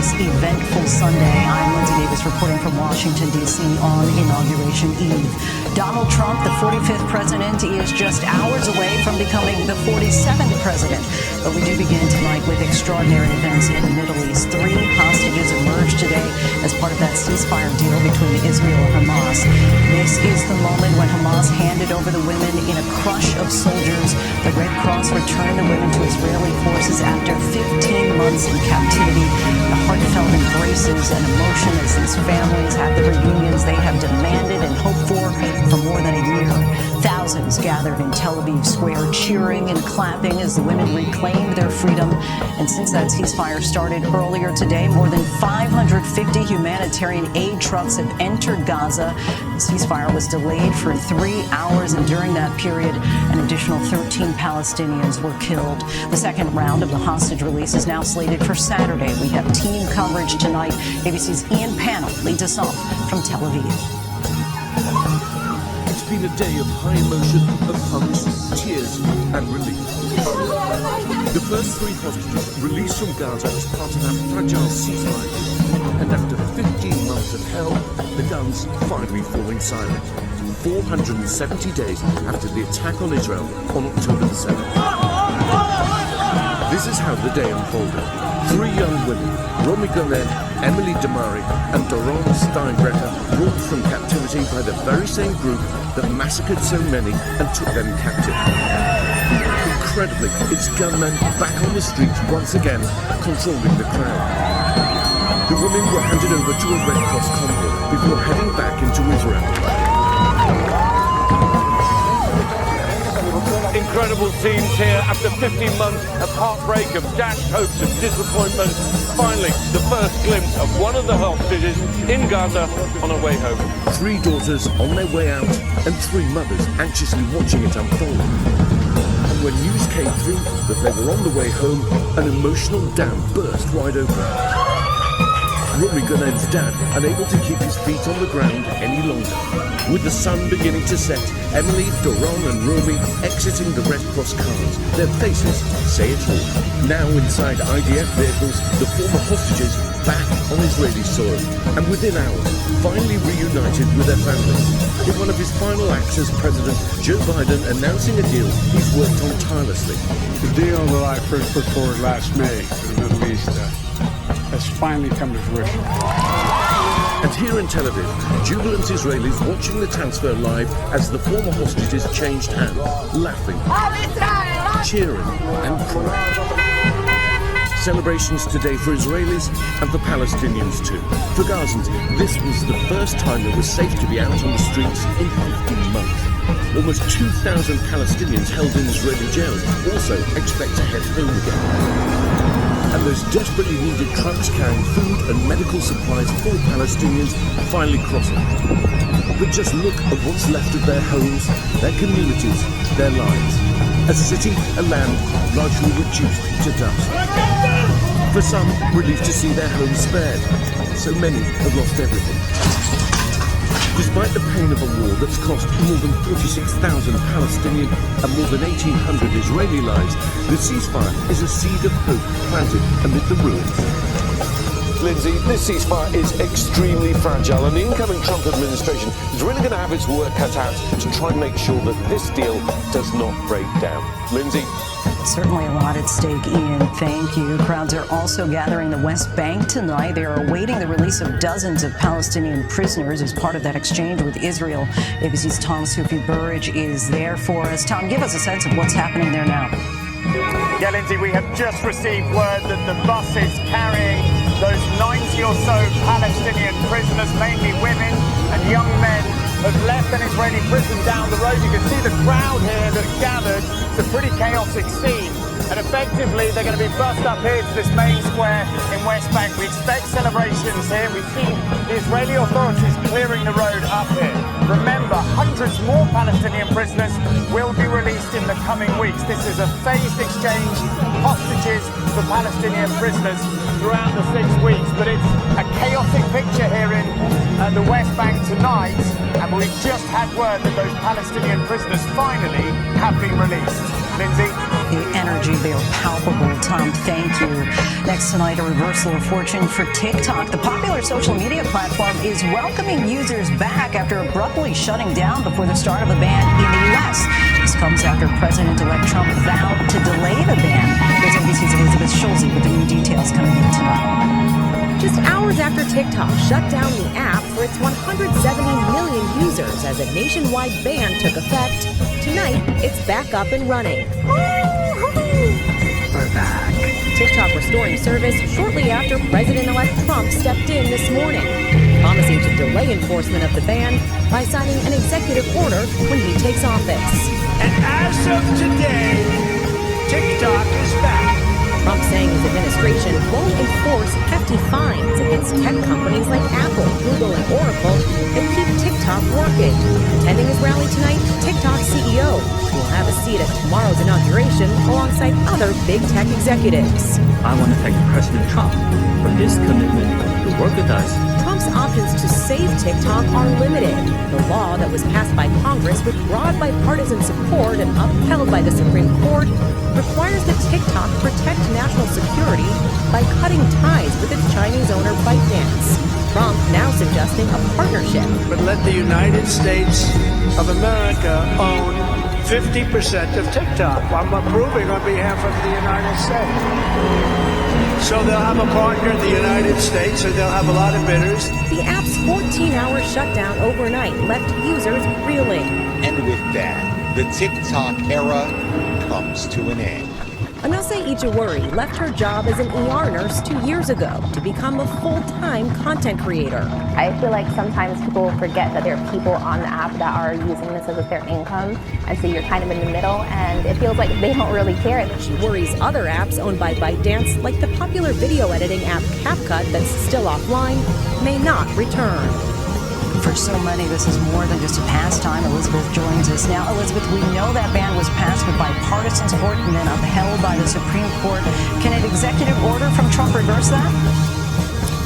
this eventful Sunday. I'm Lindsay Davis reporting from Washington, D.C. on Inauguration Eve. Donald Trump, the 45th president, is just hours away from becoming the 47th president. But we do begin tonight with extraordinary events in the Middle East. 3 hostages emerged today as part of that ceasefire deal between Israel and Hamas. This is the moment when Hamas handed over the women in a crush of soldiers. The Red Cross returned the women to Israeli forces after 15 months in captivity. The heartfelt embraces and emotion as these families have the reunions they have demanded and hoped for more than a year. Thousands gathered in Tel Aviv Square, cheering and clapping as the women reclaimed their freedom. And since that ceasefire started earlier today, more than 550 humanitarian aid trucks have entered Gaza. The ceasefire was delayed for 3 hours, and during that period, an additional 13 Palestinians were killed. The second round of the hostage release is now slated for Saturday. We have team coverage tonight. ABC's Ian Pannell leads us off from Tel Aviv. It's been a day of high emotion, of hugs, tears and relief. The first 3 hostages released from Gaza as part of that fragile ceasefire. And after 15 months of hell, the guns finally falling silent. 470 days after the attack on Israel on October the 7th. This is how the day unfolded. 3 young women, Romy Gonen, Emily Damari and Doron Steinbrecher, brought from captivity by the very same group that massacred so many and took them captive. Incredibly, it's gunmen back on the streets once again, controlling the crowd. The women were handed over to a Red Cross convoy before heading back into Israel. Incredible scenes here after 15 months of heartbreak, of dashed hopes, of disappointment. Finally, the first glimpse of one of the hostages in Gaza on her way home. 3 daughters on their way out and 3 mothers anxiously watching it unfold. And when news came through that they were on the way home, an emotional dam burst wide open. Romy Gonen's dad unable to keep his feet on the ground any longer. With the sun beginning to set, Emily, Doron and Romy exiting the Red Cross cars. Their faces say it all. Now inside IDF vehicles, the former hostages back on Israeli soil. And within hours, finally reunited with their families. In one of his final acts as president, Joe Biden announcing a deal he's worked on tirelessly. The deal that I first put forward last May for the Middle East has finally come to fruition. And here in Tel Aviv, jubilant Israelis watching the transfer live as the former hostages changed hands, laughing, cheering and crying. Celebrations today for Israelis and for Palestinians too. For Gazans, this was the first time it was safe to be out on the streets in 15 months. Almost 2,000 Palestinians held in Israeli jails also expect to head home again. And those desperately needed trucks carrying food and medical supplies for Palestinians finally crossing. But just look at what's left of their homes, their communities, their lives. A city, a land largely reduced to dust. For some, relief to see their homes spared. So many have lost everything. Despite the pain of a war that's cost more than 46,000 Palestinian and more than 1,800 Israeli lives, the ceasefire is a seed of hope planted amid the ruins. Lindsay, this ceasefire is extremely fragile, and the incoming Trump administration is really going to have its work cut out to try and make sure that this deal does not break down. Lindsay? Certainly a lot at stake, Ian. Thank you. Crowds are also gathering the West Bank tonight. They are awaiting the release of dozens of Palestinian prisoners as part of that exchange with Israel. ABC's Tom Sufi-Burridge is there for us. Tom, give us a sense of what's happening there now. Yeah, Lindsay, we have just received word that the buses carrying those 90 or so Palestinian prisoners, mainly women and young men, have left an Israeli prison down the road. You can see the crowd here that gathered. It's a pretty chaotic scene. And effectively, they're going to be bussed up here to this main square in West Bank. We expect celebrations here. We've seen the Israeli authorities clearing the road up here. Remember, hundreds more Palestinian prisoners will be released in the coming weeks. This is a phased exchange, hostages for Palestinian prisoners throughout the 6 weeks. But it's a chaotic picture here in the West Bank tonight. And we've just had word that those Palestinian prisoners finally have been released. Lindsay? The energy there palpable. Tom, thank you. Next tonight, a reversal of fortune for TikTok. The popular social media platform is welcoming users back after abruptly shutting down before the start of a ban in the U.S. This comes after President-elect Trump vowed to delay the ban. Here's NBC's Elizabeth Schulze with the new details coming in tonight. Just hours after TikTok shut down the app for its 170 million users as a nationwide ban took effect, tonight it's back up and running. We're back. TikTok restoring service shortly after President-elect Trump stepped in this morning, promising to delay enforcement of the ban by signing an executive order when he takes office. And as of today, TikTok is back. Trump saying his administration won't enforce hefty fines against tech companies like Apple, Google, and Oracle that keep TikTok working. Attending his rally tonight, TikTok CEO, who will have a seat at tomorrow's inauguration alongside other big tech executives. I want to thank President Trump for his commitment to work with us. Trump's options to save TikTok are limited. The law that was passed by Congress with broad bipartisan support and upheld by the Supreme Court requires that TikTok protect national security by cutting ties with its Chinese owner ByteDance. Trump now suggesting a partnership. But let the United States of America own 50% of TikTok. I'm approving on behalf of the United States. So they'll have a partner in the United States, and they'll have a lot of bidders. The app's 14-hour shutdown overnight left users reeling. And with that, the TikTok era comes to an end. Anase Ijawuri left her job as an ER nurse 2 years ago to become a full-time content creator. I feel like sometimes people forget that there are people on the app that are using this as their income, and so you're kind of in the middle, and it feels like they don't really care. She worries other apps owned by ByteDance, like the popular video editing app CapCut that's still offline, may not return. For so many, this is more than just a pastime. Elizabeth joins us now. Elizabeth, we know that ban was passed with bipartisan support and then upheld by the Supreme Court. Can an executive order from Trump reverse that?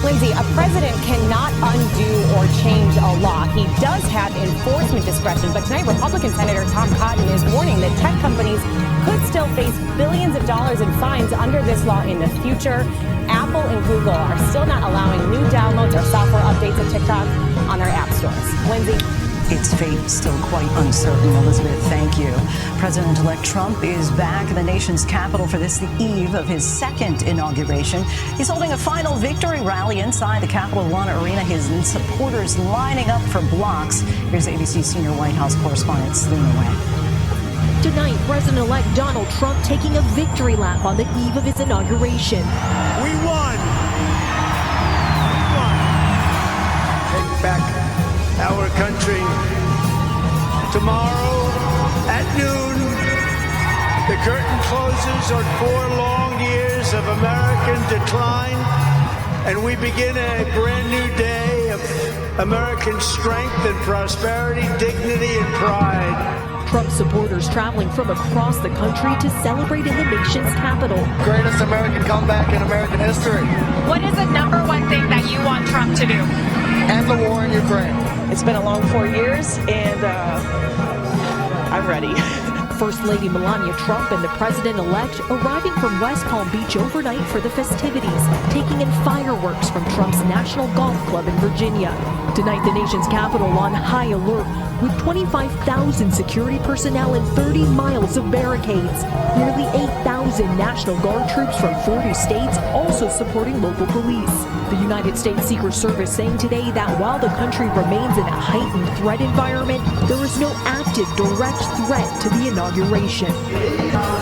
Lindsay, a president cannot undo or change a law. He does have enforcement discretion, but tonight Republican Senator Tom Cotton is warning that tech companies could still face billions of dollars in fines under this law in the future. Apple and Google are still not allowing new downloads or software updates of TikTok on their app stores. Lindsay? Its fate still quite uncertain. Elizabeth, thank you. President-elect Trump is back in the nation's capital for this, the eve of his second inauguration. He's holding a final victory rally inside the Capital One Arena. His supporters lining up for blocks. Here's ABC senior White House correspondent Selena Wang. Tonight, President-elect Donald Trump taking a victory lap on the eve of his inauguration. We won! Take back our country. Tomorrow at noon, the curtain closes on 4 long years of American decline, and we begin a brand new day of American strength and prosperity, dignity and pride. Trump supporters traveling from across the country to celebrate in the nation's capital. Greatest American comeback in American history. What is the number one thing that you want Trump to do? End the war in Ukraine. It's been a long 4 years, and I'm ready. First Lady Melania Trump and the president-elect arriving from West Palm Beach overnight for the festivities, taking in fireworks from Trump's National Golf Club in Virginia. Tonight, the nation's capital on high alert with 25,000 security personnel and 30 miles of barricades. Nearly 8,000 National Guard troops from 40 states also supporting local police. The United States Secret Service saying today that while the country remains in a heightened threat environment, there is no active direct threat to the inauguration.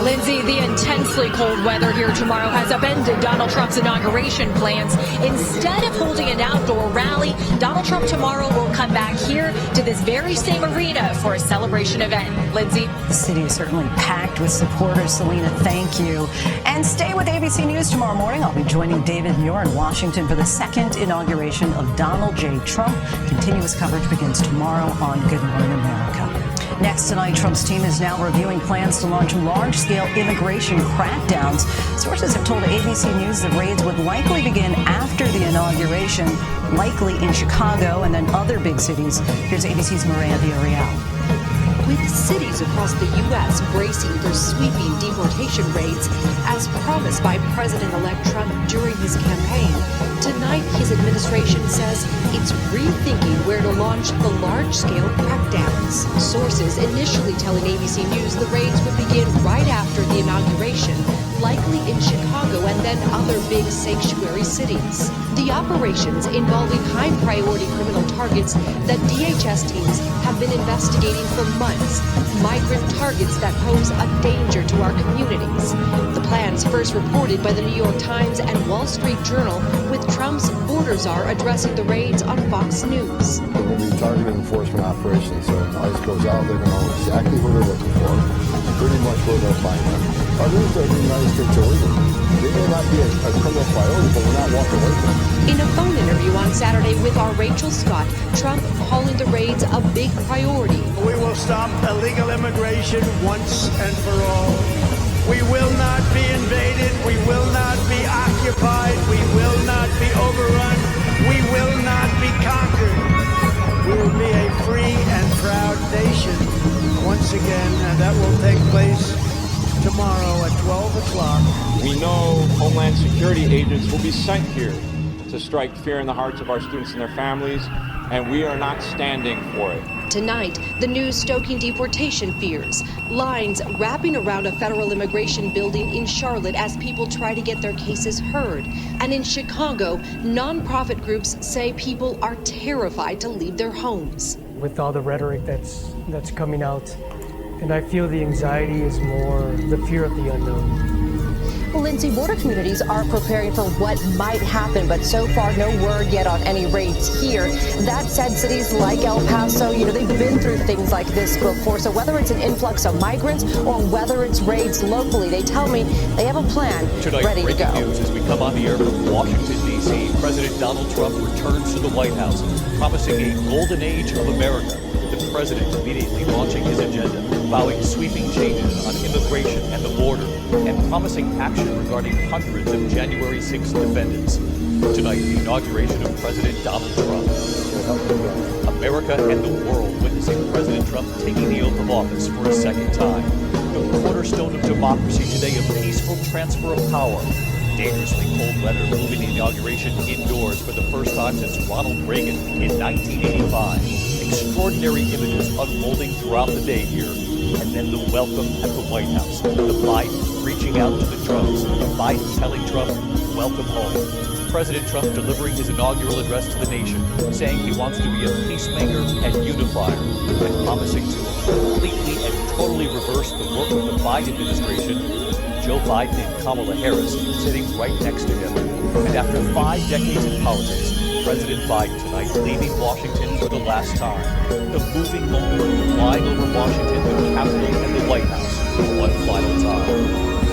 Lindsay, the intensely cold weather here tomorrow has upended Donald Trump's inauguration plans. Instead of holding an outdoor rally, Donald Trump tomorrow will come back here to this very same arena for a celebration event. Lindsay? The city is certainly packed with supporters. Selena, thank you. And stay with ABC News tomorrow morning. I'll be joining David Muir in Washington for the second inauguration of Donald J. Trump. Continuous coverage begins tomorrow on Good Morning America. Next tonight, Trump's team is now reviewing plans to launch large-scale immigration crackdowns. Sources have told ABC News that raids would likely begin after the inauguration, likely in Chicago and then other big cities. Here's ABC's Maria Villarreal. with cities across the U.S. bracing for sweeping deportation raids, as promised by President-elect Trump during his campaign. Tonight, his administration says it's rethinking where to launch the large-scale crackdowns. Sources initially telling ABC News the raids would begin right after the inauguration, likely in Chicago and then other big sanctuary cities. The operations involving high-priority criminal targets that DHS teams have been investigating for months, migrant targets that pose a danger to our communities. The plans first reported by the New York Times and Wall Street Journal, with Trump's border czar addressing the raids on Fox News. It will be targeted enforcement operations, so if ICE goes out, they're going to know exactly who they're looking for, pretty much where they'll find them. Others are in the United States illegally. They may not be a criminal priority, but we're not walking away from them. In a phone interview on Saturday with our Rachel Scott, Trump calling the raids a big priority. We will stop illegal immigration once and for all. We will not be invaded. We will not be occupied. We will not be overrun. We will not be conquered. We will be a free and proud nation once again, and that will take place tomorrow at 12 o'clock. We know Homeland Security agents will be sent here to strike fear in the hearts of our students and their families, and we are not standing for it. Tonight, the news stoking deportation fears. Lines wrapping around a federal immigration building in Charlotte as people try to get their cases heard. And in Chicago, nonprofit groups say people are terrified to leave their homes. With all the rhetoric that's coming out, and I feel the anxiety is more the fear of the unknown. Well, Lindsay, border communities are preparing for what might happen, but so far no word yet on any raids here. That said, cities like El Paso, they've been through things like this before. So whether it's an influx of migrants or whether it's raids locally, they tell me they have a plan ready to go. News as we come on the air from Washington, D.C. President Donald Trump returns to the White House, promising a golden age of America. The president immediately launching his agenda, vowing sweeping changes on immigration and the border, and promising action regarding hundreds of January 6th defendants. Tonight, the inauguration of President Donald Trump. America and the world witnessing President Trump taking the oath of office for a second time. The cornerstone of democracy today, a peaceful transfer of power. Dangerously cold weather moving the inauguration indoors for the first time since Ronald Reagan in 1985. Extraordinary images unfolding throughout the day here, and then the welcome at the White House. The Biden reaching out to the Trumps, Biden telling Trump, welcome home. President Trump delivering his inaugural address to the nation, saying he wants to be a peacemaker and unifier, and promising to completely and totally reverse the work of the Biden administration. Joe Biden and Kamala Harris sitting right next to him. And after 5 decades in politics, President Biden tonight leaving Washington for the last time. The moving moment, flying over Washington, the Capitol, and the White House one final time.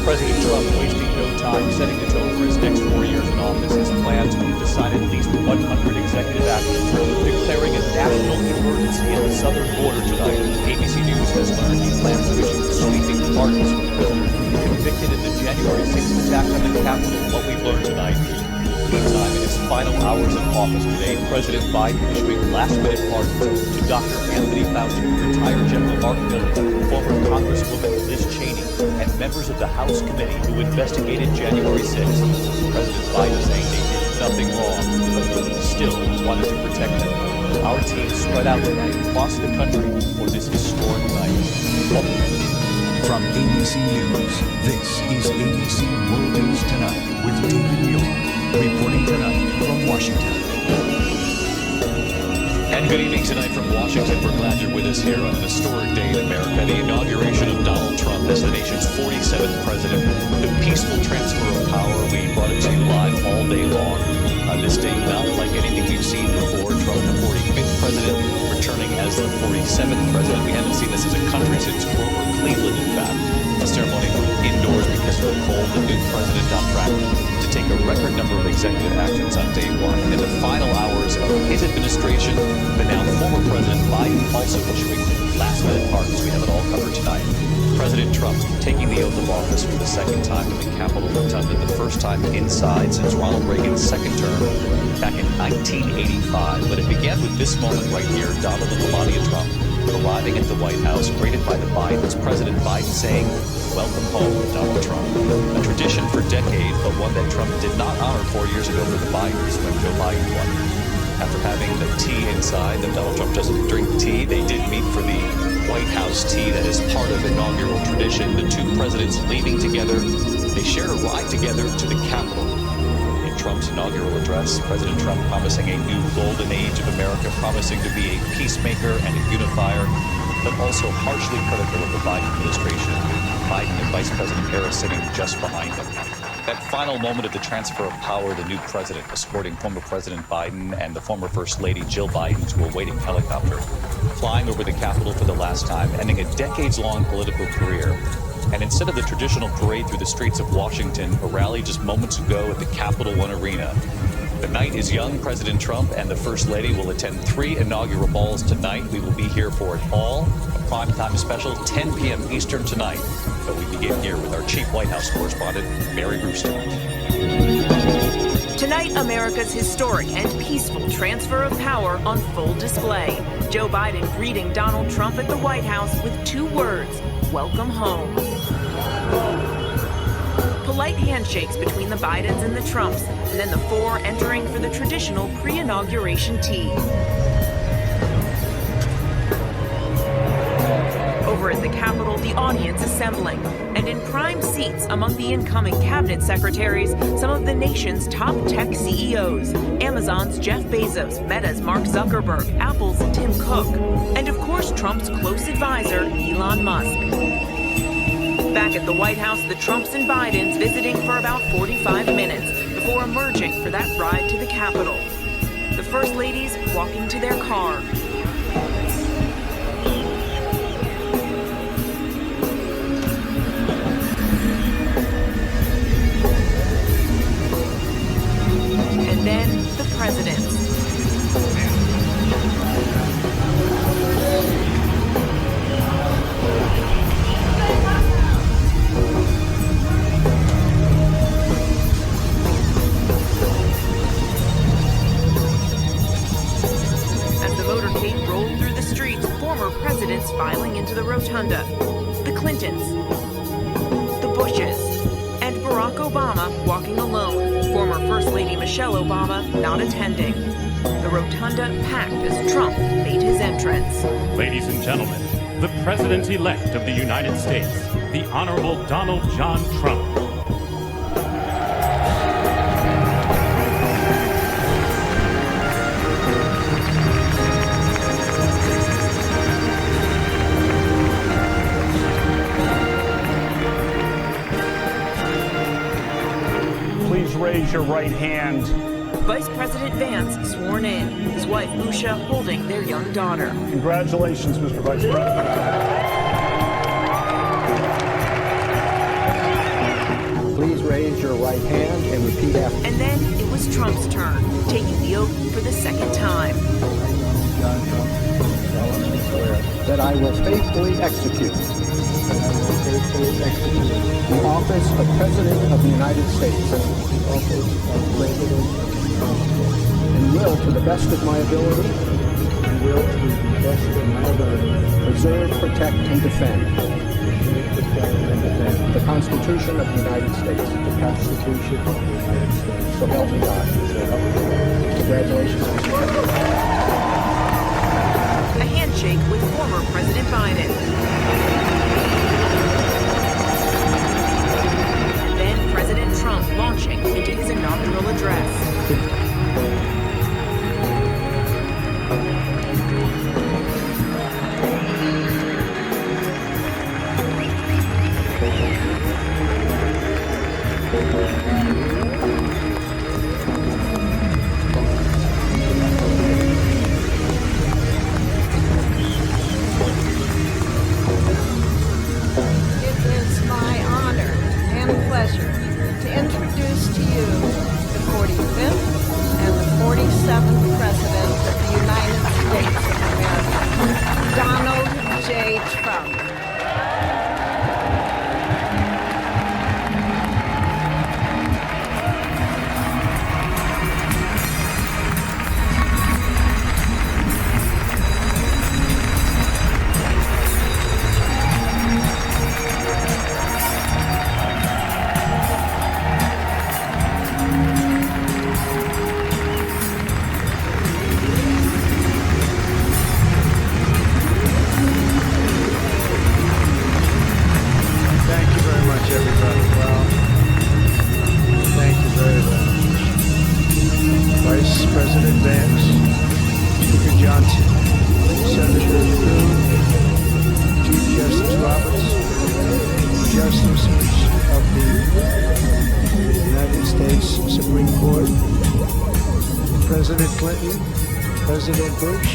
President Trump wasting no time setting the tone for his next 4 years in office. His plans to sign at least 100 executive actions, declaring a national emergency at the southern border tonight. ABC News has learned he plans to issue sweeping pardons for prisoners convicted in the January 6th attack on the Capitol. What we've learned tonight. Meantime, in his final hours in office today, President Biden issuing last-minute pardons to Dr. Anthony Fauci, retired General Mark Milley, former Congresswoman Liz Cheney, and members of the House committee who investigated January 6th. President Biden saying they did nothing wrong, but he still wanted to protect them. Our team spread out tonight across the country for this historic night. From ABC News, this is ABC World News Tonight with David Muir. Reporting tonight from Washington. And good evening tonight from Washington. We're glad you're with us here on an historic day in America. The inauguration of Donald Trump as the nation's 47th president. The peaceful transfer of power. We brought it to you live all day long. This day, not like anything we've seen before. Trump, the 45th president, returning as the 47th president. We haven't seen this as a country since Grover Cleveland, in fact. A ceremony indoors because of the cold. The new president on track to take a record number of executive actions on day one. In the final hours of his administration, the now former President Biden also issuing last-minute pardons. We have it all covered tonight. President Trump taking the oath of office for the second time in the Capitol Rotunda, the first time inside since Ronald Reagan's second term back in 1985. But it began with this moment right here, Donald and Melania Trump arriving at the White House, greeted by the Bidens, President Biden saying, "Welcome home, Donald Trump." A tradition for decades, but one that Trump did not honor 4 years ago for the Bidens when Joe Biden won. After having the tea inside, though Donald Trump doesn't drink tea, they did meet for the White House tea that is part of inaugural tradition. The two presidents leaving together, they shared a ride together to the Capitol. In Trump's inaugural address, President Trump promising a new golden age of America, promising to be a peacemaker and a unifier, but also harshly critical of the Biden administration. Biden and Vice President Harris sitting just behind him. That final moment of the transfer of power, the new president escorting former President Biden and the former First Lady Jill Biden to a waiting helicopter, flying over the Capitol for the last time, ending a decades-long political career. And instead of the traditional parade through the streets of Washington, a rally just moments ago at the Capital One Arena. The night is young. President Trump and the First Lady will attend 3 inaugural balls tonight. We will be here for it all. A primetime special, 10 p.m. Eastern tonight. But we begin here with our chief White House correspondent, Mary Brewster. Tonight, America's historic and peaceful transfer of power on full display. Joe Biden greeting Donald Trump at the White House with 2 words, "Welcome home." Polite handshakes between the Bidens and the Trumps, and then the 4 entering for the traditional pre-inauguration tea. Over at the Capitol, the audience assembling, and in prime seats among the incoming cabinet secretaries, some of the nation's top tech CEOs. Amazon's Jeff Bezos, Meta's Mark Zuckerberg, Apple's Tim Cook, and of course Trump's close advisor, Elon Musk. Back at the White House, the Trumps and Bidens visiting for about 45 minutes before emerging for that ride to the Capitol. The First Ladies walking to their car. And then the presidents. Presidents filing into the rotunda, the Clintons, the Bushes, and Barack Obama walking alone, former First Lady Michelle Obama not attending. The rotunda packed as Trump made his entrance. Ladies and gentlemen, the President-elect of the United States, the Honorable Donald John Trump. Raise your right hand. Vice President Vance sworn in, his wife Usha holding their young daughter. Congratulations, Mr. Vice President. Please raise your right hand and repeat after me. And then it was Trump's turn, taking the oath for the second time. John Trump, solemnly swear that I will faithfully execute the office of President of the United States. And will, to the best of my ability, preserve, protect, and defend the Constitution of the United States. The Constitution of the United States. So help me God. Congratulations. A handshake with former President Biden. President Trump launching into his inaugural address. It is my honor and pleasure to introduce to you the 45th and the 47th President of the United States of America, Donald J. Trump. President Vance, Speaker Johnson, Senator Thune, Chief Justice Roberts, Justices of the United States Supreme Court, President Clinton, President Bush,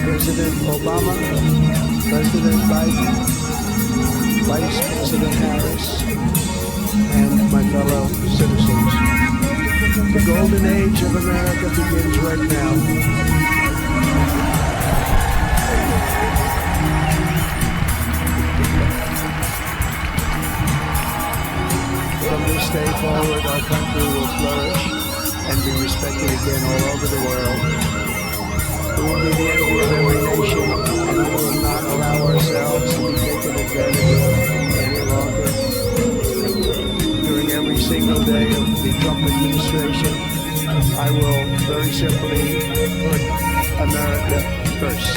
President Obama, President Biden, Vice President Harris, and my fellow citizens. The golden age of America begins right now. From this day forward, our country will flourish and be respected again all over the world. We will be the envy of every nation, and we will not allow ourselves to be taken advantage of any longer. During every single day of the Trump administration, I will very simply put America first.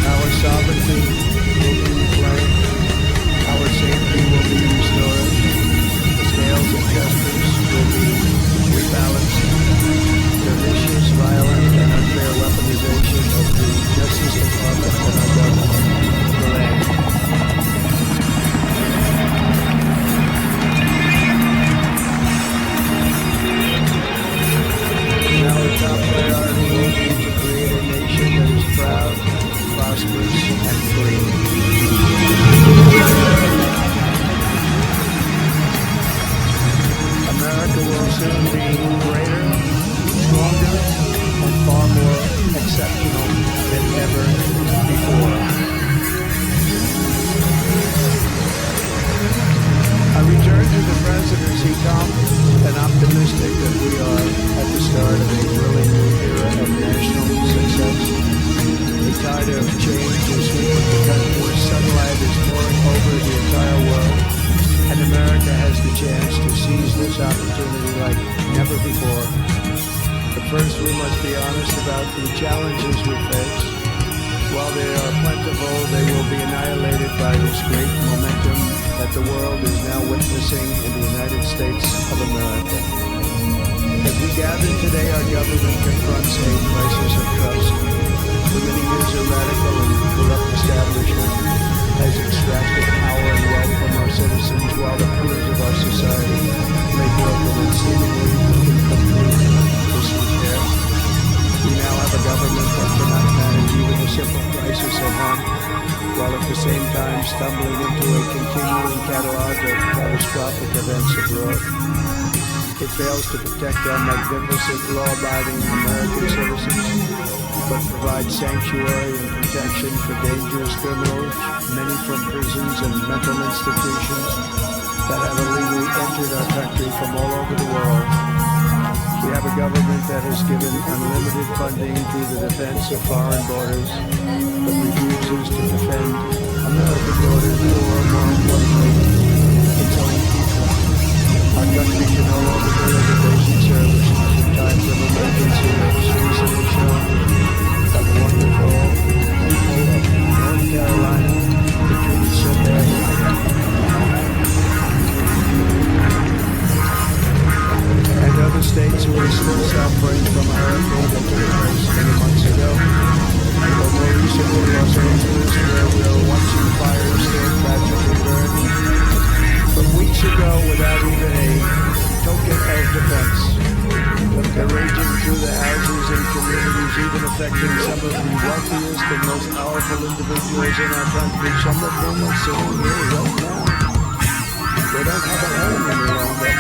Our sovereignty will be reclaimed. Our safety will be restored. The scales of justice will be rebalanced. The vicious, violent, and unfair weaponization of the Justice Department and our government will end. Our top priority will be to create a nation that is proud, prosperous, and free. America will soon be greater, stronger, and far more exceptional than ever before. I return to the presidency confident and optimistic that we are at the start of a really new era of national success. The tide of change is sweeping the country. Sunlight is pouring over the entire world, and America has the chance to seize this opportunity like never before. But first, we must be honest about the challenges we face. While they are plentiful, they will be annihilated by this great momentum that the world is now witnessing in the United States of America. As we gather today, our government confronts a crisis of trust. For many years, a radical and corrupt establishment has extracted power and wealth from our citizens while the pillars of our society lay broken and seemingly incomplete disrepair. We now have a government that cannot manage even a simple crisis at home, while at the same time stumbling into a continuing catalog of catastrophic events abroad. It fails to protect our magnificent, law-abiding American citizens, but provides sanctuary and protection for dangerous criminals, many from prisons and mental institutions that have illegally entered our country from all over the world. We have a government that has given unlimited funding to the defense of foreign borders, but refuses to defend American borders or, more importantly, its own people. Our country can no longer deliver basic services in times of emergency as recently shown by the wonderful people of North Carolina who treated so badly. And other states who are still suffering from a hurricane that took place many months ago. Or more recently, Los Angeles, where we are watching fires still tragically burn. But weeks ago, without even a token of defense, they're raging through the houses and communities, even affecting some of the wealthiest and most powerful individuals in our country, some of whom are sitting here right now. They don't have a home any longer.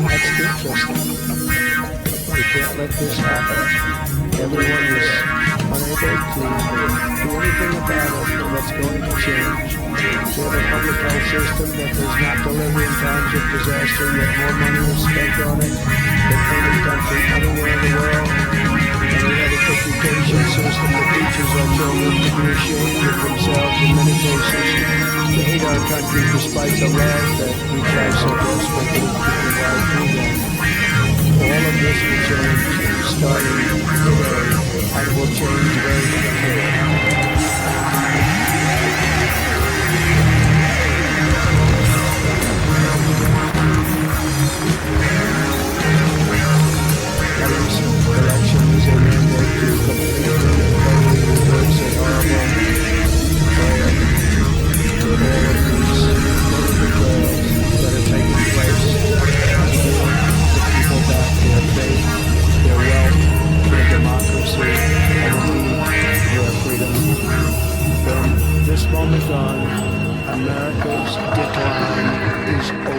That's interesting. We can't let this happen. Everyone is unable to do anything about it, but that's going to change. We have a public health system that does not deliver in times of disaster, yet more money is spent on it than any country anywhere in the world. And we have an education system that teaches our children to be ashamed of themselves in many cases, to hate our country despite the love that we try so desperately to provide to them. All of this will change starting today, and will change very quickly.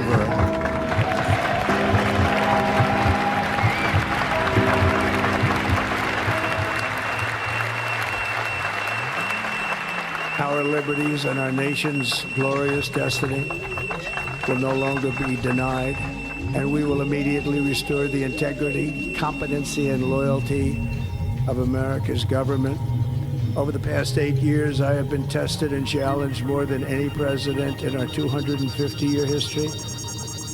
over. Our liberties and our nation's glorious destiny will no longer be denied, and we will immediately restore the integrity, competency, and loyalty of America's government. Over the past 8 years, I have been tested and challenged more than any president in our 250-year history,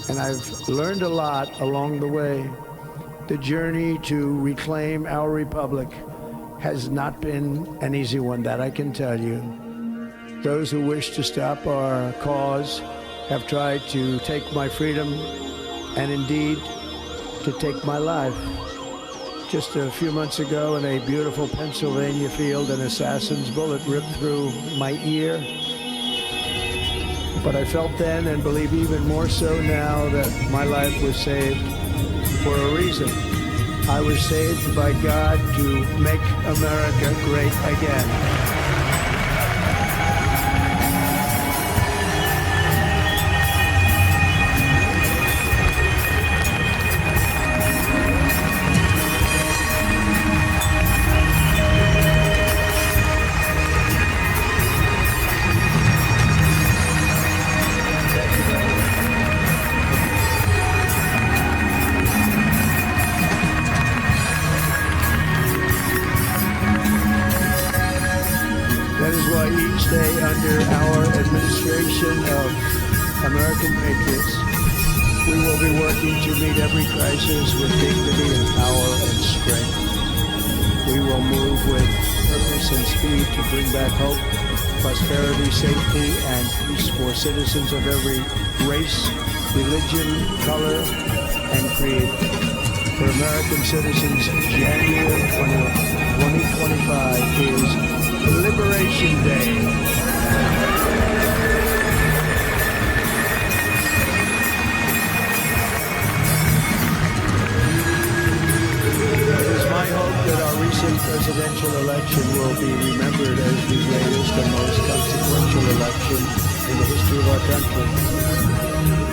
and I've learned a lot along the way. The journey to reclaim our republic has not been an easy one, that I can tell you. Those who wish to stop our cause have tried to take my freedom and indeed to take my life. Just a few months ago in a beautiful Pennsylvania field, an assassin's bullet ripped through my ear. But I felt then, and believe even more so now, that my life was saved for a reason. I was saved by God to make America great again. Under our administration of American patriots, we will be working to meet every crisis with dignity and power and strength. We will move with purpose and speed to bring back hope, prosperity, safety, and peace for citizens of every race, religion, color, and creed. For American citizens, January 20th, 2025 is Liberation Day. Presidential election will be remembered as the greatest and most consequential election in the history of our country.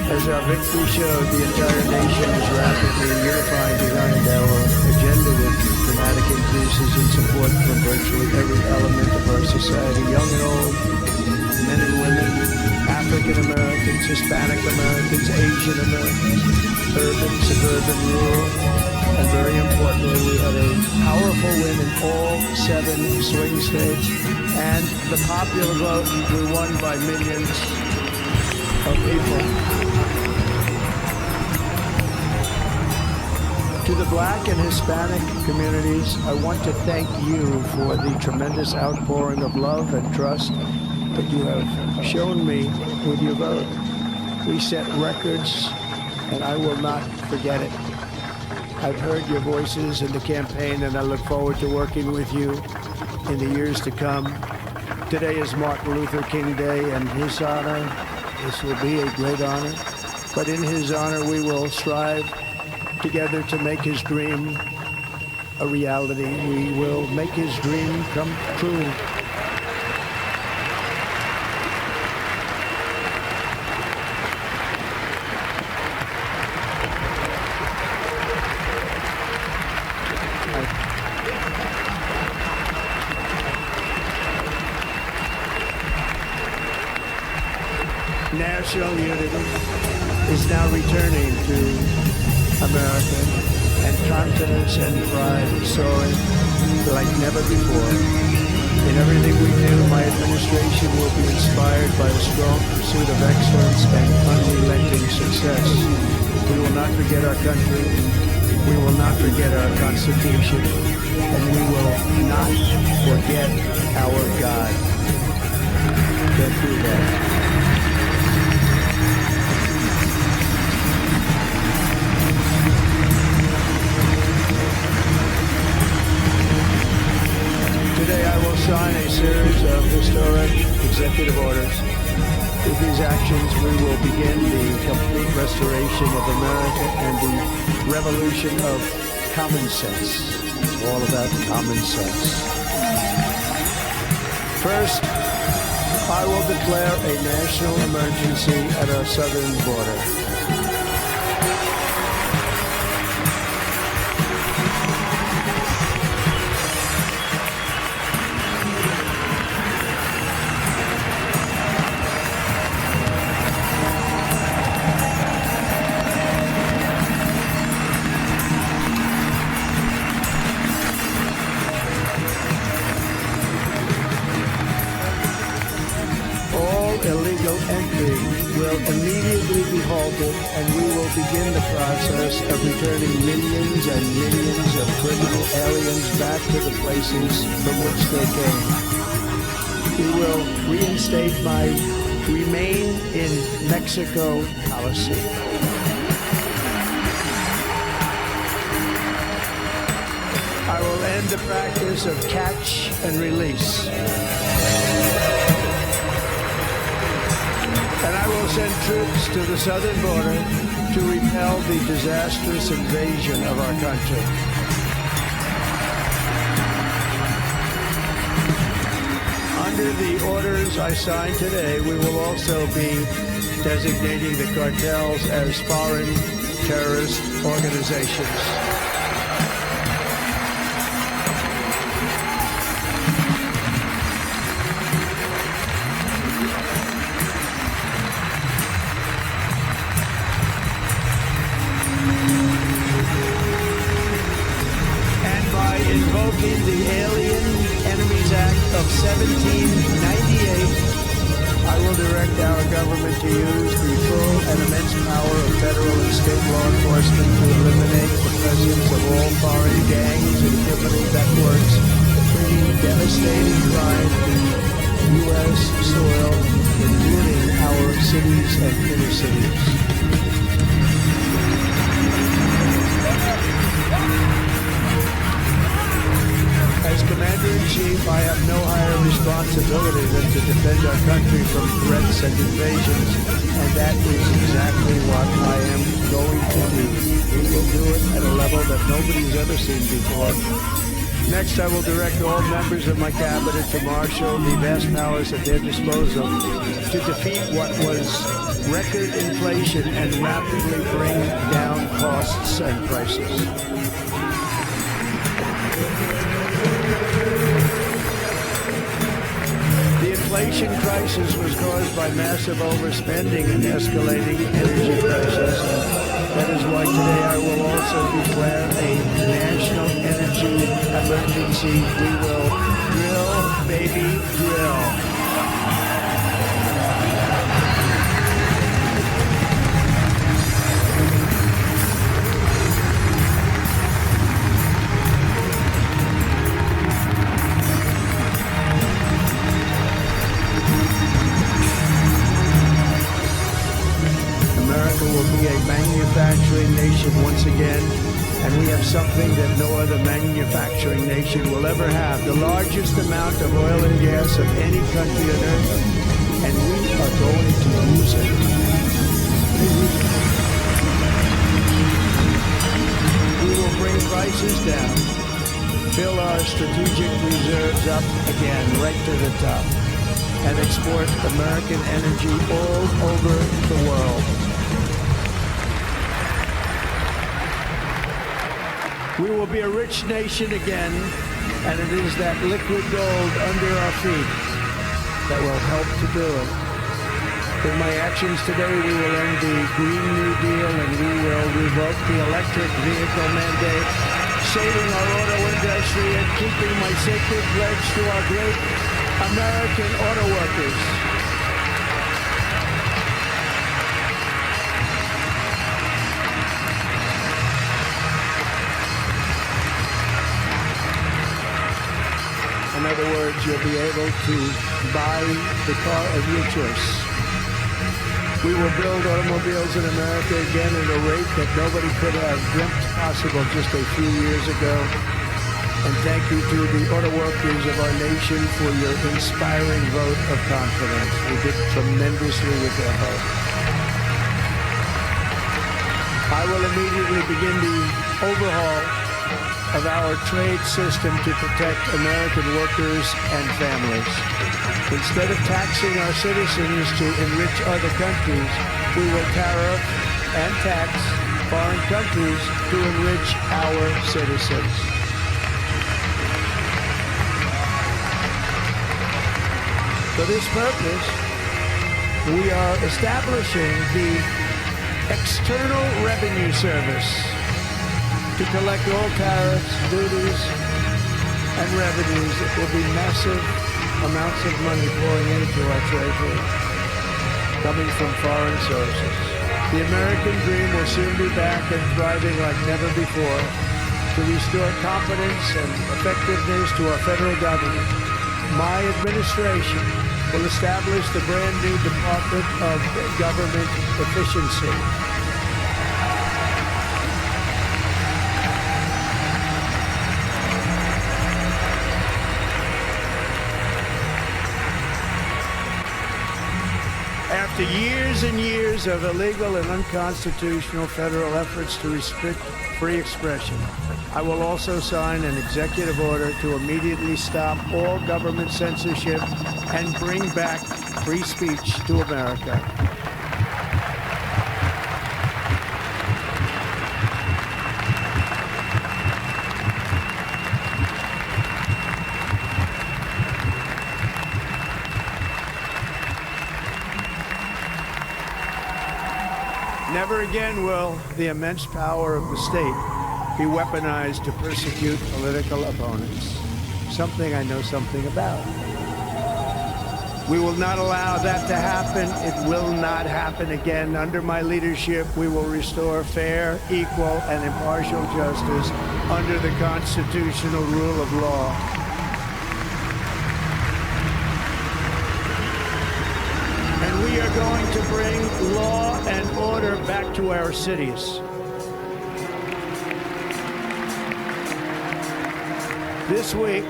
As our victory showed, the entire nation is rapidly unifying behind our agenda with dramatic increases in support from virtually every element of our society, young and old, men and women, African Americans, Hispanic Americans, Asian Americans, urban, suburban, rural. And very importantly, we had a powerful win in all 7 swing states. And the popular vote, we won by millions of people. To the Black and Hispanic communities, I want to thank you for the tremendous outpouring of love and trust that you have shown me with your vote. We set records, and I will not forget it. I've heard your voices in the campaign, and I look forward to working with you in the years to come. Today is Martin Luther King Day, and his honor, this will be a great honor, but in his honor we will strive together to make his dream a reality. We will make his dream come true. National unity is now returning to America, and confidence and pride soaring like never before. In everything we do, my administration will be inspired by a strong pursuit of excellence and unrelenting success. We will not forget our country. We will not forget our Constitution. And we will not forget our God. Don't do that. Today I will sign a series of historic executive orders. With these actions, we will begin the complete restoration of America and the revolution of common sense. It's all about common sense. First, I will declare a national emergency at our southern border. Illegal entry will immediately be halted, and we will begin the process of returning millions and millions of criminal aliens back to the places from which they came. We will reinstate my Remain in Mexico policy. I will end the practice of catch and release. And I will send troops to the southern border to repel the disastrous invasion of our country. Under the orders I signed today, we will also be designating the cartels as foreign terrorist organizations. Invoking the Alien Enemies Act of 1798, I will direct our government to use the full and immense power of federal and state law enforcement to eliminate the presence of all foreign gangs and criminal networks bringing devastating crime to U.S. soil, including our cities and inner cities. As Commander-in-Chief, I have no higher responsibility than to defend our country from threats and invasions, and that is exactly what I am going to do. We will do it at a level that nobody's ever seen before. Next, I will direct all members of my cabinet to marshal the vast powers at their disposal to defeat what was record inflation and rapidly bring down costs and prices. The inflation crisis was caused by massive overspending and escalating energy prices. That is why today I will also declare a national energy emergency. We will drill, baby, drill. Will be a manufacturing nation once again, and we have something that no other manufacturing nation will ever have, the largest amount of oil and gas of any country on earth, and we are going to use it. We will bring prices down, fill our strategic reserves up again right to the top, and export American energy all over the world. We will be a rich nation again, and it is that liquid gold under our feet that will help to do it. With my actions today, we will end the Green New Deal, and we will revoke the electric vehicle mandate, saving our auto industry and keeping my sacred pledge to our great American auto workers. In other words, you'll be able to buy the car of your choice. We will build automobiles in America again at a rate that nobody could have dreamt possible just a few years ago. And thank you to the auto workers of our nation for your inspiring vote of confidence. We did tremendously with that vote. I will immediately begin the overhaul of our trade system to protect American workers and families. Instead of taxing our citizens to enrich other countries, we will tariff and tax foreign countries to enrich our citizens. For this purpose, we are establishing the External Revenue Service to collect all tariffs, duties, and revenues. It will be massive amounts of money pouring into our treasury, coming from foreign sources. The American dream will soon be back and thriving like never before to restore confidence and effectiveness to our federal government. My administration will establish the brand new Department of Government Efficiency. After years and years of illegal and unconstitutional federal efforts to restrict free expression, I will also sign an executive order to immediately stop all government censorship and bring back free speech to America. Never again will the immense power of the state be weaponized to persecute political opponents, something I know something about. We will not allow that to happen. It will not happen again. Under my leadership, we will restore fair, equal, and impartial justice under the constitutional rule of law. And we are going to bring law and order back to our cities. This week,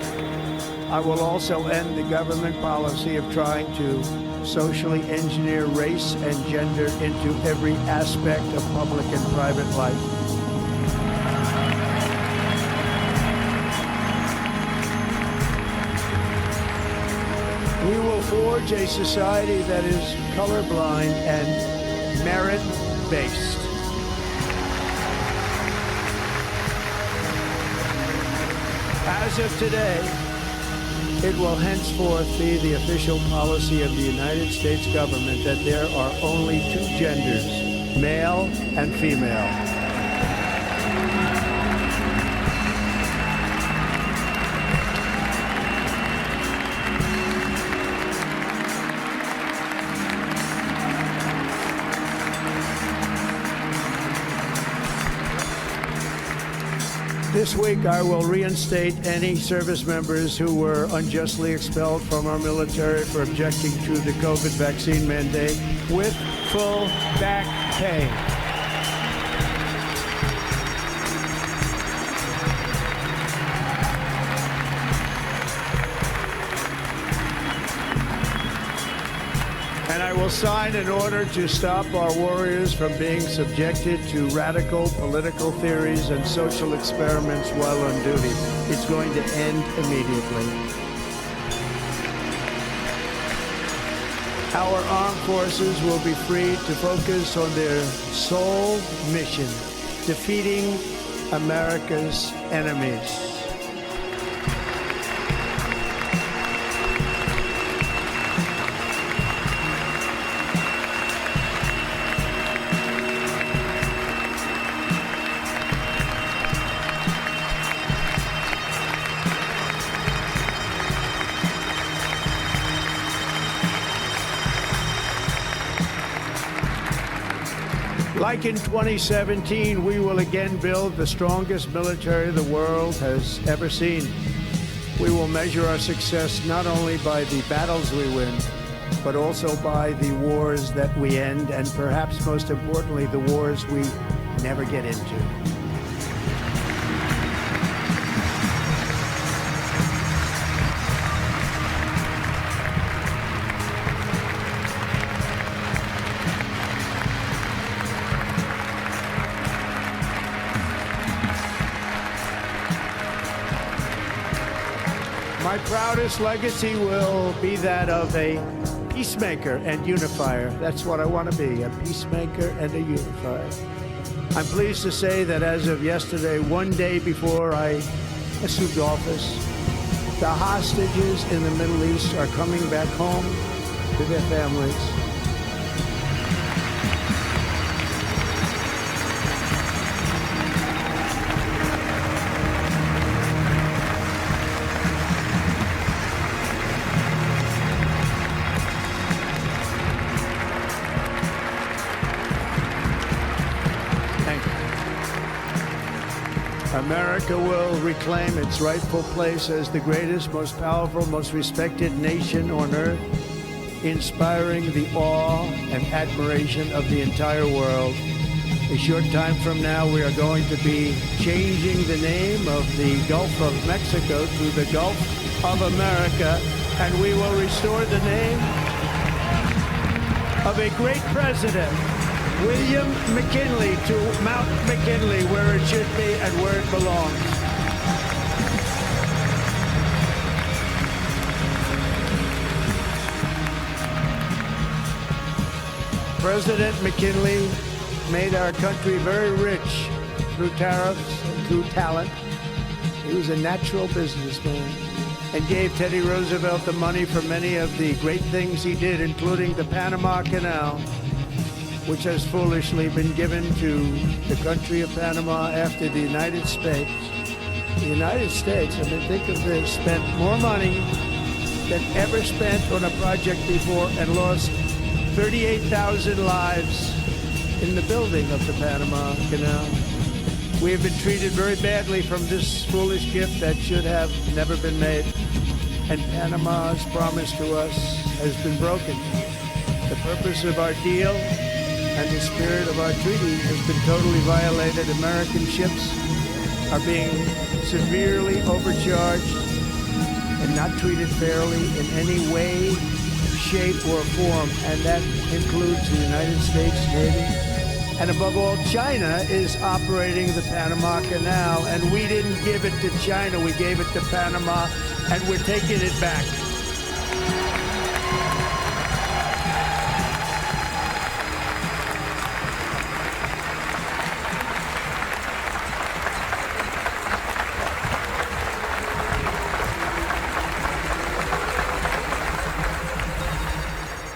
I will also end the government policy of trying to socially engineer race and gender into every aspect of public and private life. We will forge a society that is colorblind and merit-based. As of today, it will henceforth be the official policy of the United States government that there are only two genders, male and female. This week, I will reinstate any service members who were unjustly expelled from our military for objecting to the COVID vaccine mandate with full back pay. And I will sign an order to stop our warriors from being subjected to radical political theories and social experiments while on duty. It's going to end immediately. Our armed forces will be free to focus on their sole mission, defeating America's enemies. Like in 2017, we will again build the strongest military the world has ever seen. We will measure our success not only by the battles we win, but also by the wars that we end, and perhaps most importantly, the wars we never get into. My proudest legacy will be that of a peacemaker and unifier. That's what I want to be, a peacemaker and a unifier. I'm pleased to say that as of yesterday, one day before I assumed office, the hostages in the Middle East are coming back home to their families. America will reclaim its rightful place as the greatest, most powerful, most respected nation on earth, inspiring the awe and admiration of the entire world. A short time from now, we are going to be changing the name of the Gulf of Mexico to the Gulf of America, and we will restore the name of a great president, William McKinley, to Mount McKinley, where it should be and where it belongs. President McKinley made our country very rich through tariffs and through talent. He was a natural businessman and gave Teddy Roosevelt the money for many of the great things he did, including the Panama Canal, which has foolishly been given to the country of Panama after the United States. The United States, I mean, think of this, spent more money than ever spent on a project before and lost 38,000 lives in the building of the Panama Canal. We have been treated very badly from this foolish gift that should have never been made. And Panama's promise to us has been broken. The purpose of our deal and the spirit of our treaty has been totally violated. American ships are being severely overcharged and not treated fairly in any way, shape, or form, and that includes the United States Navy. And above all, China is operating the Panama Canal, and we didn't give it to China, we gave it to Panama, and we're taking it back.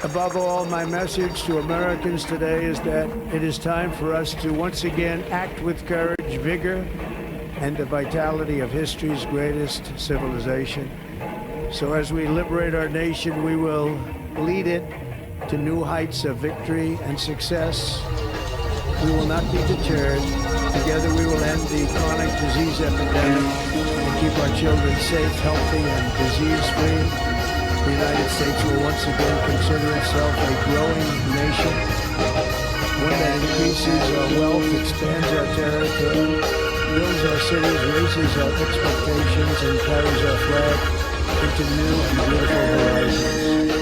Above all, my message to Americans today is that it is time for us to once again act with courage, vigor, and the vitality of history's greatest civilization. So as we liberate our nation, we will lead it to new heights of victory and success. We will not be deterred. Together we will end the chronic disease epidemic and keep our children safe, healthy, and disease-free. The United States will once again consider itself a growing nation, one that increases our wealth, expands our territory, builds our cities, raises our expectations, and carries our flag into new and beautiful horizons.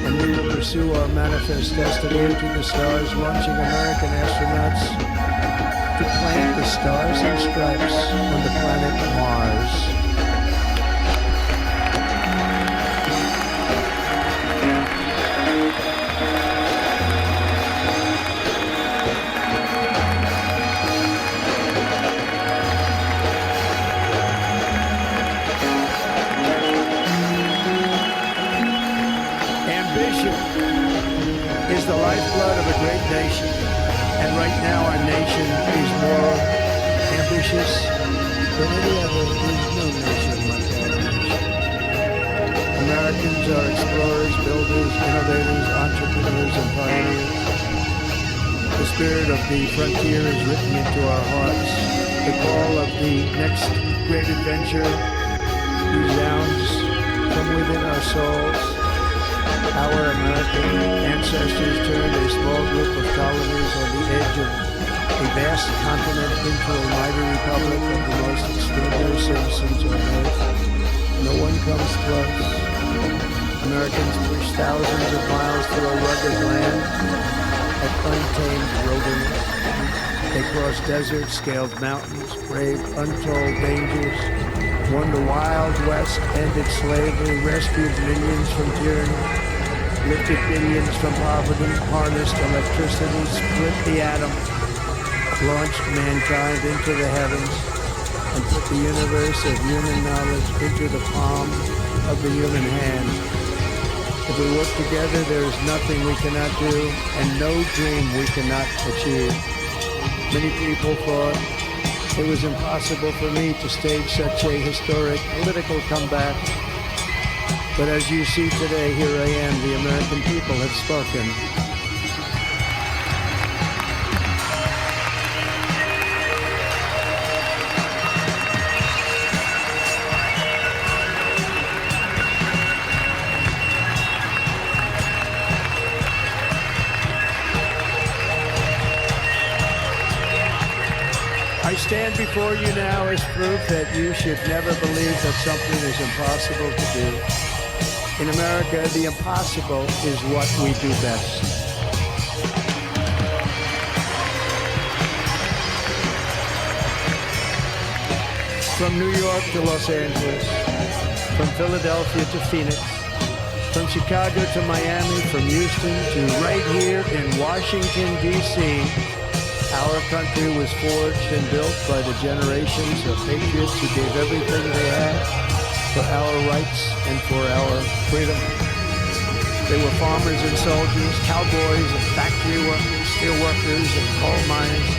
And we will pursue our manifest destiny into the stars, launching American astronauts to plant the stars and stripes on the planet Mars. Is the lifeblood of a great nation, and right now our nation is more ambitious than any other. There's no nation like our nation. Americans are explorers, builders, innovators, entrepreneurs, and pioneers. The spirit of the frontier is written into our hearts. The call of the next great adventure resounds from within our souls. Our American ancestors turned a small group of colonies on the edge of a vast continent into a mighty republic of the most extraordinary citizens on earth. No one comes close. Americans push thousands of miles through a rugged land, an untamed wilderness. They crossed deserts, scaled mountains, braved untold dangers, won the Wild West, ended slavery, rescued millions from tyranny, lifted billions from poverty, harnessed electricity, split the atom, launched mankind into the heavens, and put the universe of human knowledge into the palm of the human hand. If we work together, there is nothing we cannot do, and no dream we cannot achieve. Many people thought it was impossible for me to stage such a historic political comeback. But as you see today, here I am. The American people have spoken. I stand before you now as proof that you should never believe that something is impossible to do. In America, the impossible is what we do best. From New York to Los Angeles, from Philadelphia to Phoenix, from Chicago to Miami, from Houston to right here in Washington, D.C., our country was forged and built by the generations of patriots who gave everything they had for our rights and for our freedom. They were farmers and soldiers, cowboys and factory workers, steel workers and coal miners,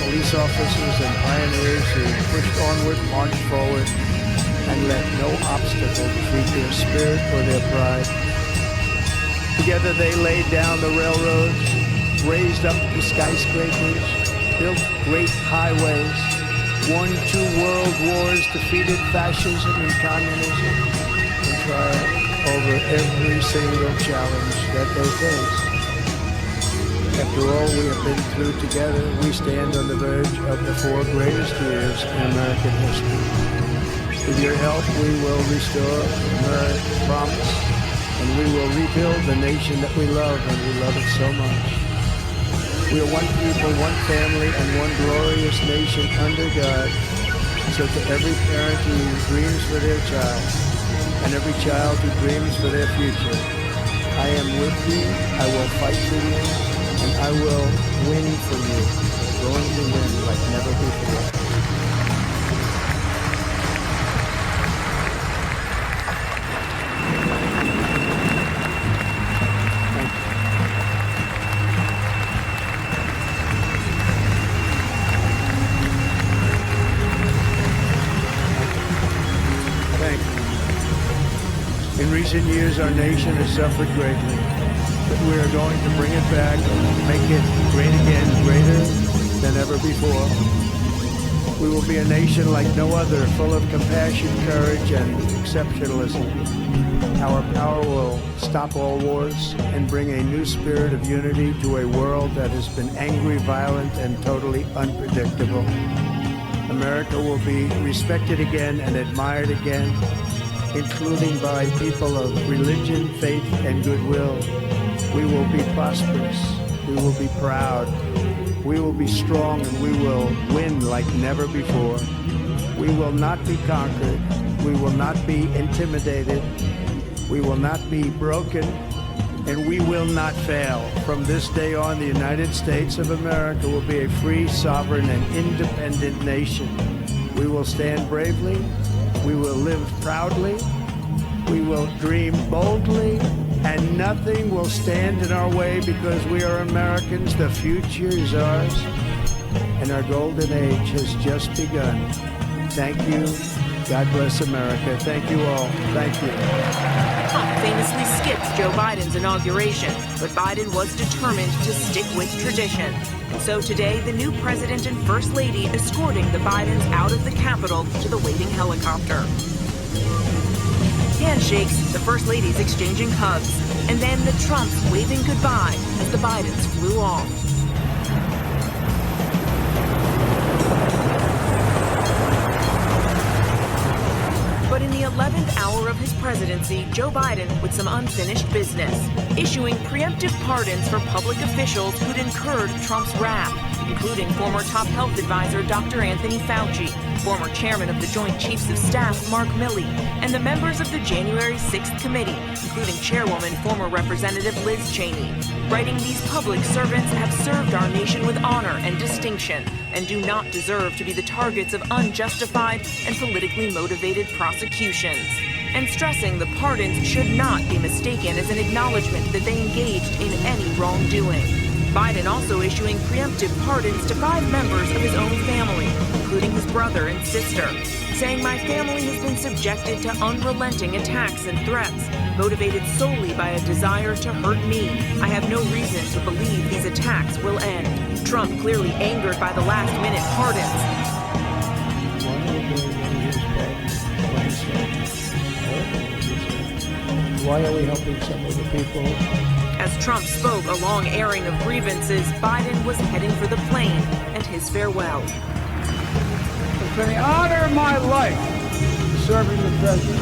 police officers and pioneers who pushed onward, marched forward, and let no obstacle defeat their spirit or their pride. Together they laid down the railroads, raised up the skyscrapers, built great highways, won 2 world wars, defeated fascism and communism, and triumphed over every single challenge that they faced. After all we have been through together, we stand on the verge of the 4 greatest years in American history. With your help, we will restore America's promise, and we will rebuild the nation that we love, and we love it so much. We are one people, one family, and one glorious nation under God. So to every parent who dreams for their child, and every child who dreams for their future, I am with you, I will fight for you, and I will win for you. We're going to win like never before. In recent years, our nation has suffered greatly, but we are going to bring it back and make it great again, greater than ever before. We will be a nation like no other, full of compassion, courage, and exceptionalism. Our power will stop all wars and bring a new spirit of unity to a world that has been angry, violent, and totally unpredictable. America will be respected again and admired again, including by people of religion, faith, and goodwill. We will be prosperous. We will be proud. We will be strong, and we will win like never before. We will not be conquered. We will not be intimidated. We will not be broken, and we will not fail. From this day on, the United States of America will be a free, sovereign, and independent nation. We will stand bravely. We will live proudly, we will dream boldly, and nothing will stand in our way because we are Americans. The future is ours, and our golden age has just begun. Thank you. God bless America. Thank you all. Thank you. Trump famously skipped Joe Biden's inauguration, but Biden was determined to stick with tradition. So today, the new president and first lady escorting the Bidens out of the Capitol to the waiting helicopter. Handshakes, the first ladies exchanging hugs, and then the Trumps waving goodbye as the Bidens flew off. But in the 11th hour of his presidency, Joe Biden with some unfinished business, issuing preemptive pardons for public officials who'd incurred Trump's wrath, including former top health advisor Dr. Anthony Fauci, former chairman of the Joint Chiefs of Staff Mark Milley, and the members of the January 6th committee, including chairwoman former Representative Liz Cheney. Writing, these public servants have served our nation with honor and distinction and do not deserve to be the targets of unjustified and politically motivated prosecutions. And stressing the pardons should not be mistaken as an acknowledgement that they engaged in any wrongdoing. Biden also issuing preemptive pardons to 5 members of his own family, including his brother and sister, saying, "My family has been subjected to unrelenting attacks and threats, motivated solely by a desire to hurt me. I have no reason to believe these attacks will end." Trump clearly angered by the last-minute pardons. Why are we helping some of the people? As Trump spoke a long airing of grievances, Biden was heading for the plane and his farewell. It's been the honor of my life serving the president.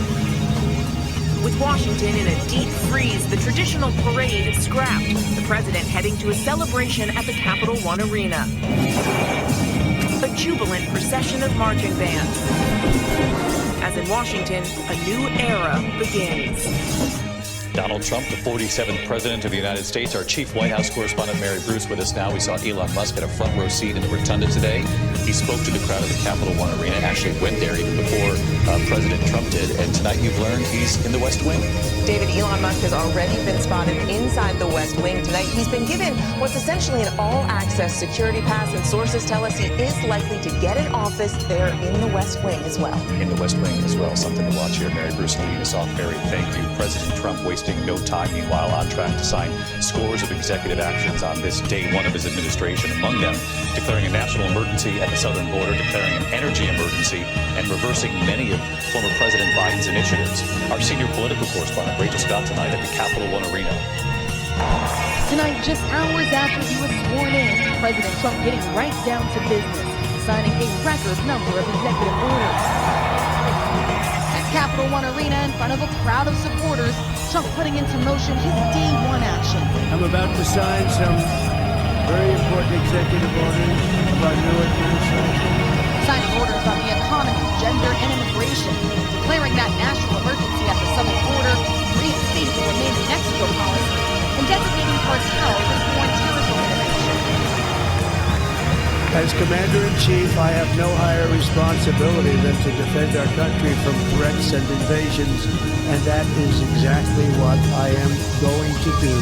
With Washington in a deep freeze, the traditional parade scrapped, the president heading to a celebration at the Capital One Arena. A jubilant procession of marching bands. As in Washington, a new era begins. Donald Trump, the 47th president of the United States. Our chief White House correspondent, Mary Bruce, with us now. We saw Elon Musk at a front row seat in the rotunda today. He spoke to the crowd at the Capital One Arena, actually went there even before President Trump did. And tonight you've learned he's in the West Wing. David, Elon Musk has already been spotted inside the West Wing tonight. He's been given what's essentially an all-access security pass, and sources tell us he is likely to get an office there in the West Wing as well. In the West Wing as well. Something to watch here. Mary Bruce leading us off. Mary, thank you. President Trump wasting no time, meanwhile, on track to sign scores of executive actions on this day one of his administration. Among them, declaring a national emergency at the southern border, declaring an energy emergency, and reversing many of former President Biden's initiatives. Our senior political correspondent, Rachel Scott, tonight at the Capital One Arena. Tonight, just hours after he was sworn in, President Trump getting right down to business, signing a record number of executive orders. At Capital One Arena, in front of a crowd of supporters, Trump putting into motion his day one action. I'm about to sign some very important executive orders of our new administration. Signing orders on the economy, gender, and immigration, declaring that national emergency at the southern border, reinstating the Remain in Mexico policy, and designating cartels as foreign terrorist organizations. As Commander-in-Chief, I have no higher responsibility than to defend our country from threats and invasions, and that is exactly what I am going to do.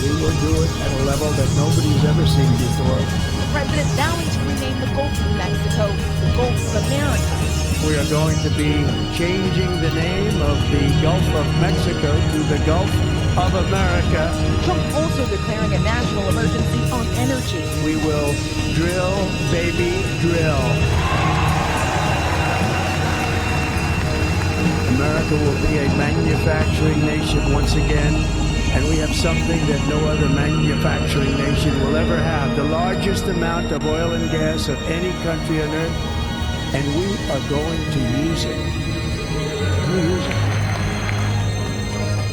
We will do it at a level that nobody's ever seen before. The president vowing to rename the Gulf of Mexico the Gulf of America. We are going to be changing the name of the Gulf of Mexico to the Gulf of America. Trump also declaring a national emergency on energy. We will drill, baby, drill. America will be a manufacturing nation once again, and we have something that no other manufacturing nation will ever have, the largest amount of oil and gas of any country on earth, and we are going to use it. We'll use it.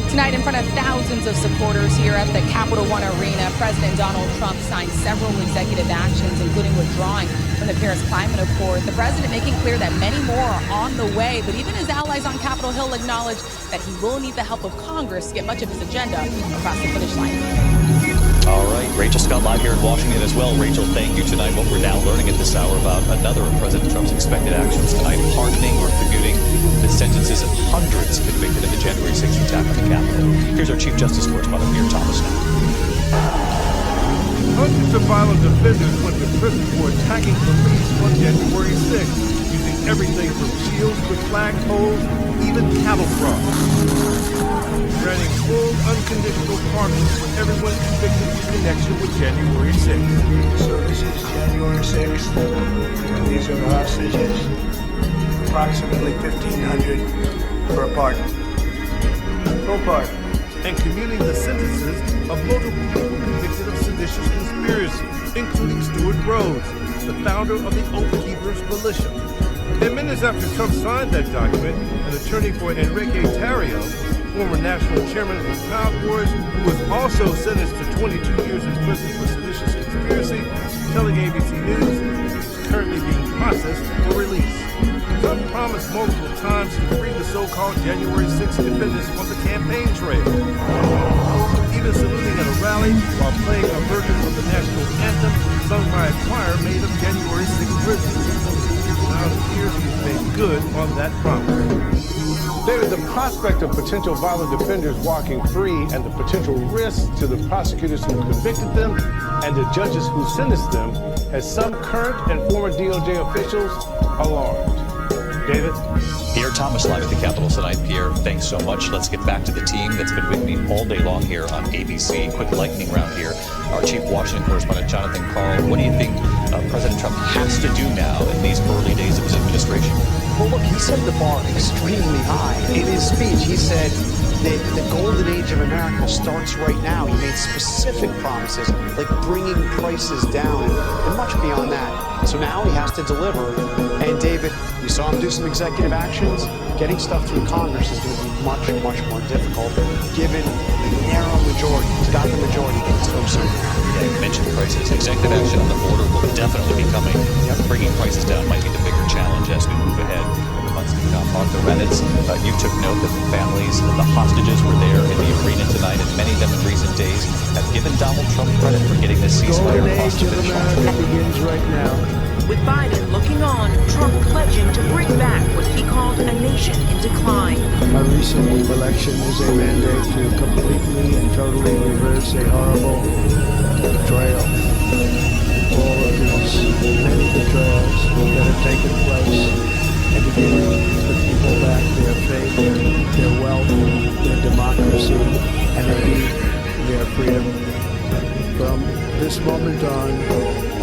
Tonight, in front of thousands of supporters here at the Capital One Arena, President Donald Trump signed several executive actions, including withdrawing from the Paris Climate Accord. The president making clear that many more are on the way, but even his allies on Capitol Hill acknowledge that he will need the help of Congress to get much of his agenda across the finish line. All right, Rachel Scott live here in Washington as well. Rachel, thank you tonight. What we're now learning at this hour about another of President Trump's expected actions tonight, pardoning or commuting the sentences of hundreds convicted in the January 6th attack on the Capitol. Here's our Chief Justice correspondent, Pierre Thomas now. Hundreds of violent offenders went to prison for attacking police on January 6th, using everything from shields to flagpoles, even cattle prods. Granting full unconditional pardons for everyone convicted in connection with January 6th. So this is January 6th, and these are the hostages. Approximately 1,500 for a pardon. No pardon. And commuting the sentences of multiple people convicted of seditious conspiracy, including Stuart Rhodes, the founder of the Oath Keepers militia. And minutes after Trump signed that document, an attorney for Enrique Tarrio, former national chairman of the Proud Boys, who was also sentenced to 22 years in prison for seditious conspiracy, telling ABC News he is currently being processed for release. Trump promised multiple times to free the so-called January 6th defendants on the campaign trail, even saluting at a rally while playing a version of the national anthem sung by a choir made of January 6th prisoners. Now it appears he's made good on that promise. David, the prospect of potential violent defenders walking free and the potential risks to the prosecutors who convicted them and the judges who sentenced them has some current and former DOJ officials alarmed. David? Pierre Thomas live at the Capitol tonight. Pierre, thanks so much. Let's get back to the team that's been with me all day long here on ABC. Quick lightning round here. Our chief Washington correspondent, Jonathan Karl. What do you think President Trump has to do now in these early days of his administration? Well, look, he set the bar extremely high. In his speech, he said that the golden age of America starts right now. He made specific promises, like bringing prices down and much beyond that. So now he has to deliver. And David, we saw him do some executive actions. Getting stuff through Congress is going to be much, much more difficult given the narrow majority. He's got the majority, but it's so soon. Yeah, you mentioned prices. Executive action on the border will definitely be coming. Bringing prices down might be the bigger challenge as we move ahead in the months to come. Arthur Renitz, you took note that the families of the hostages were there in the arena tonight, and many of them in recent days have given Donald Trump credit for getting this ceasefire across the finish line. Golden age of America begins right now. With Biden looking on, Trump pledging to bring back what he called a nation in decline. A recent election is a mandate to completely and totally reverse a horrible betrayal. All of these many betrayals that have taken place and to give the people back their faith, their wealth, their democracy, and indeed their freedom. From this moment on,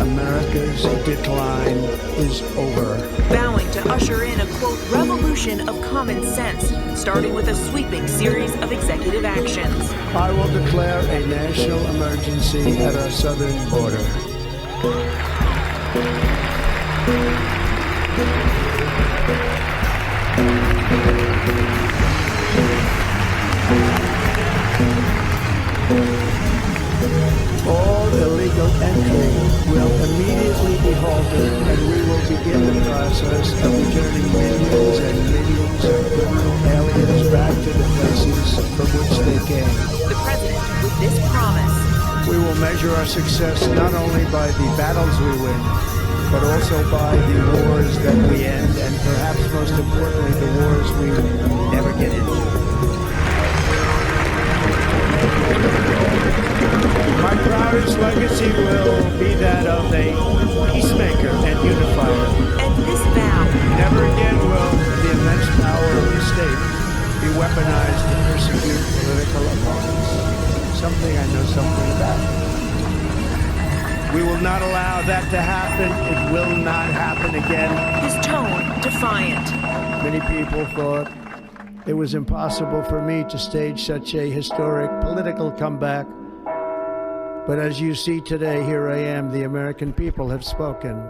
America's decline is over. Vowing to usher in a, quote, revolution of common sense, starting with a sweeping series of executive actions. I will declare a national emergency at our southern border. All illegal entry will immediately be halted, and we will begin the process of returning millions and millions of criminal aliens back to the places from which they came. The president with this promise. We will measure our success not only by the battles we win, but also by the wars that we end, and perhaps most importantly, the wars we never get into. My proudest legacy will be that of a peacemaker and unifier. And this vow. Never again will the immense power of the state be weaponized to persecute political opponents. Something I know something about. We will not allow that to happen. It will not happen again. His tone defiant. Many people thought it was impossible for me to stage such a historic political comeback. But as you see today, here I am. The American people have spoken.